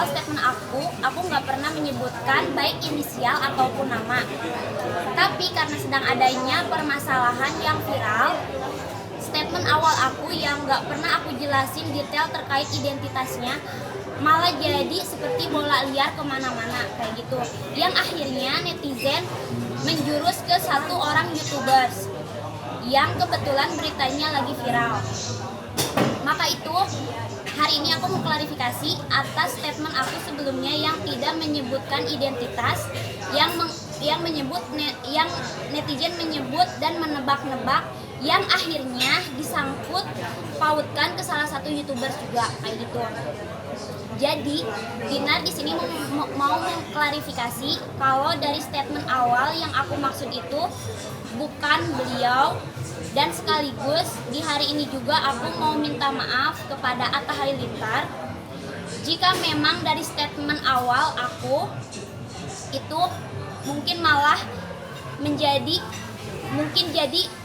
statement aku nggak pernah menyebutkan baik inisial ataupun nama. Tapi karena sedang adanya permasalahan yang viral, statement awal aku yang nggak pernah aku jelasin detail terkait identitasnya malah jadi seperti bola liar kemana-mana kayak gitu, yang akhirnya netizen menjurus ke satu orang YouTubers yang kebetulan beritanya lagi viral. Maka itu hari ini aku mau klarifikasi atas statement aku sebelumnya yang tidak menyebutkan identitas, yang netizen menyebut dan menebak-nebak, yang akhirnya disangkut pautkan ke salah satu YouTubers juga kayak gitu. Jadi, Dinar di sini mau mengklarifikasi kalau dari statement awal yang aku maksud itu bukan beliau, dan sekaligus di hari ini juga aku mau minta maaf kepada Atta Halilintar jika memang dari statement awal aku itu mungkin malah jadi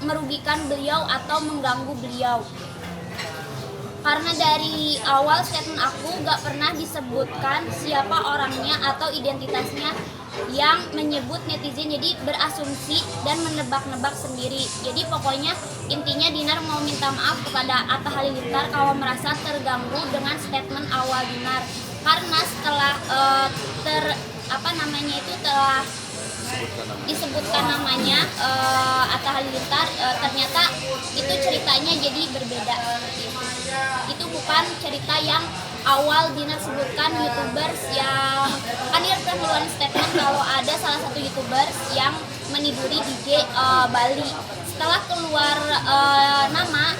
merugikan beliau atau mengganggu beliau. Karena dari awal statement aku gak pernah disebutkan siapa orangnya atau identitasnya yang menyebut netizen, jadi berasumsi dan menebak-nebak sendiri. Jadi pokoknya intinya Dinar mau minta maaf kepada Atta Halilintar kalau merasa terganggu dengan statement awal Dinar. Karena setelah telah disebutkan namanya Atta Halilintar, ternyata itu ceritanya jadi berbeda. Itu bukan cerita yang awal Dinar sebutkan YouTubers yang kan dia pernah ngeluarin statement kalau ada salah satu YouTubers yang meniduri DJ Bali. Setelah keluar nama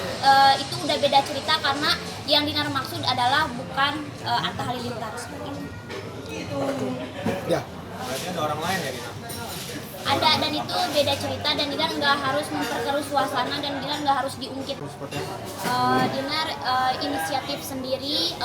itu udah beda cerita karena yang Dinar maksud adalah bukan Atta Halilintar seperti itu. Ya. Berarti ada orang lain ya Dinar? Ada, dan itu beda cerita, dan Dinar nggak harus memperkeruh suasana, dan Dinar nggak harus diungkit. Dinar inisiatif sendiri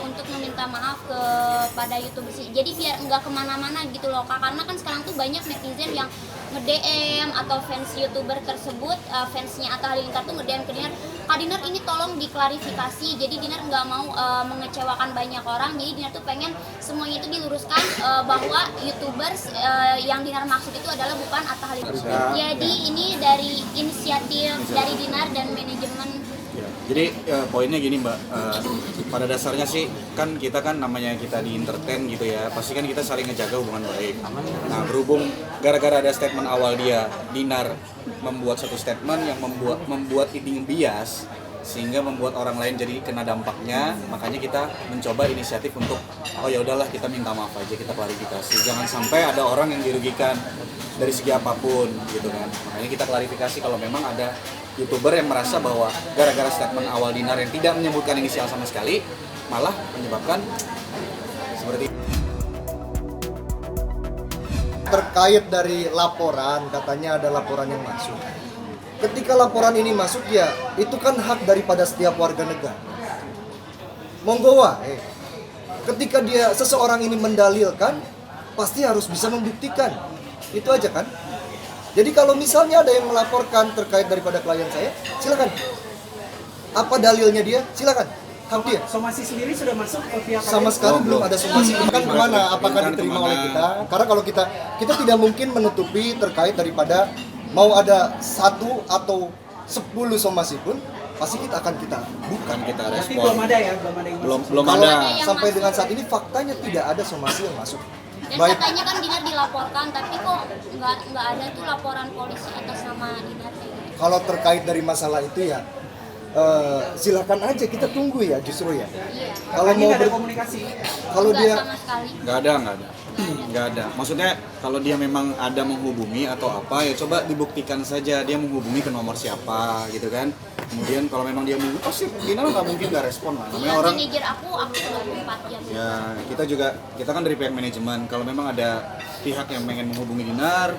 untuk meminta maaf kepada YouTubers. Jadi biar nggak kemana-mana gitu loh Kak, karena kan sekarang tuh banyak netizen yang nge-DM atau fans YouTuber tersebut, fansnya Atta Halilintar tuh nge-DM ke Dinar, Kak Dinar ini tolong diklarifikasi. Jadi Dinar nggak mau mengecewakan banyak orang, jadi Dinar tuh pengen semuanya itu diluruskan bahwa YouTubers yang Dinar maksud itu adalah bukan Atta Halilintar. Jadi ini dari inisiatif dari Dinar dan manajemen. Ya, jadi poinnya gini Mbak, pada dasarnya sih kan kita kan namanya kita di entertain gitu ya, pasti kan kita saling ngejaga hubungan baik. Nah berhubung gara-gara ada statement awal dia, Dinar membuat satu statement yang membuat ini bias, sehingga membuat orang lain jadi kena dampaknya, makanya kita mencoba inisiatif untuk oh ya udahlah kita minta maaf aja, kita klarifikasi, jangan sampai ada orang yang dirugikan dari segi apapun gitu kan. Makanya kita klarifikasi kalau memang ada YouTuber yang merasa bahwa gara-gara statement awal Dinar yang tidak menyebutkan inisial sama sekali malah menyebabkan seperti Terkait dari laporan, katanya ada laporan yang masuk. Ketika laporan ini masuk ya, itu kan hak daripada setiap warga negara. Monggo wae. Ketika seseorang ini mendalilkan, pasti harus bisa membuktikan. Itu aja kan? Jadi kalau misalnya ada yang melaporkan terkait daripada klien saya, silakan. Apa dalilnya dia? Silakan. Hak dia. Somasi sendiri sudah masuk ke pihak Sama sekali belum ada somasi. Kan kemana? Apakah diterima oleh kita? Karena kalau kita tidak mungkin menutupi terkait daripada mau ada 1 atau 10 somasi pun pasti kita akan bukan kita Berarti respon. belum ada ya, belum ada yang masuk. Belum Kalau ada. sampai dengan saat ini faktanya tidak ada somasi yang masuk. Dan Baik. katanya kan Dinar dilaporkan, tapi kok nggak ada tuh laporan polisi atas nama Dinar kayak gitu. Kalau terkait dari masalah itu ya silakan aja, kita tunggu ya justru ya. Iya. Kalau Ini mau nggak ada komunikasi. kalau Nggak dia sama sekali. Nggak ada. Maksudnya kalau dia memang ada menghubungi atau apa ya coba dibuktikan saja dia menghubungi ke nomor siapa gitu kan. Kemudian kalau memang dia menghubungi, pasti Dinar nggak mungkin nggak respon lah. Namanya Iya, orang. manajer aku 24 jam. Ya kita kan dari pihak manajemen. Kalau memang ada pihak yang pengen menghubungi Dinar,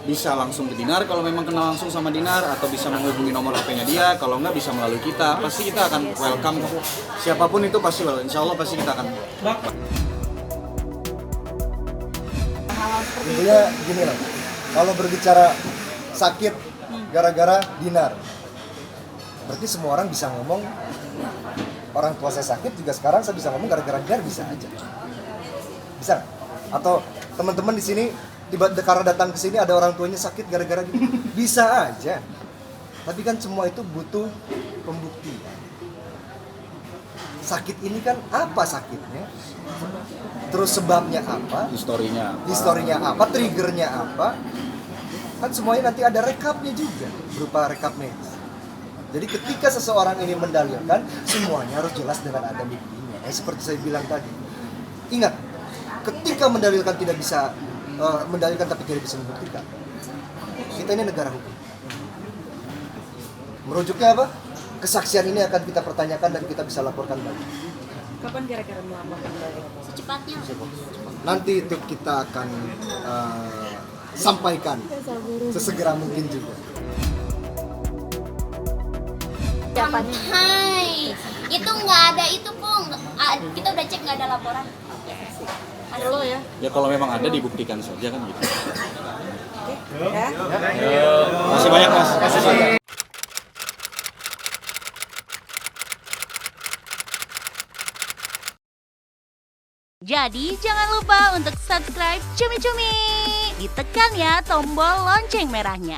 bisa langsung ke Dinar kalau memang kenal langsung sama Dinar, atau bisa menghubungi nomor HP-nya dia. Kalau nggak bisa melalui kita, pasti kita akan welcome kok. Siapapun itu pasti insya Allah pasti kita akan. intinya gini lah. Kalau berbicara sakit gara-gara Dinar, berarti semua orang bisa ngomong. Orang tua saya sakit juga sekarang saya bisa ngomong gara-gara Dinar, bisa aja. Bisa nggak? Atau teman-teman di sini karena datang ke sini ada orang tuanya sakit gara-gara gitu. Bisa aja. Tapi kan semua itu butuh pembuktian. Sakit ini kan apa sakitnya? Terus sebabnya apa? Historinya apa? Triggernya apa? Kan semuanya nanti ada rekapnya juga berupa rekap medis. Jadi ketika seseorang ini mendalilkan, semuanya harus jelas dengan ada buktinya. Seperti saya bilang tadi. Ingat, ketika mendalilkan tidak bisa mendalilkan tapi tidak bisa membuktikan. Kita ini negara hukum. Merujuknya apa? Kesaksian ini akan kita pertanyakan dan kita bisa laporkan balik. Kapan kira-kira melaporkan balik? Secepatnya. Nanti itu kita akan sampaikan sesegera mungkin juga. Hai, itu nggak ada itu Pung. Kita udah cek nggak ada laporan. Halo ya. Ya kalau memang ada dibuktikan saja kan gitu. Ya. Masih banyak Mas. Jadi jangan lupa untuk subscribe Cumi Cumi. Ditekan ya tombol lonceng merahnya.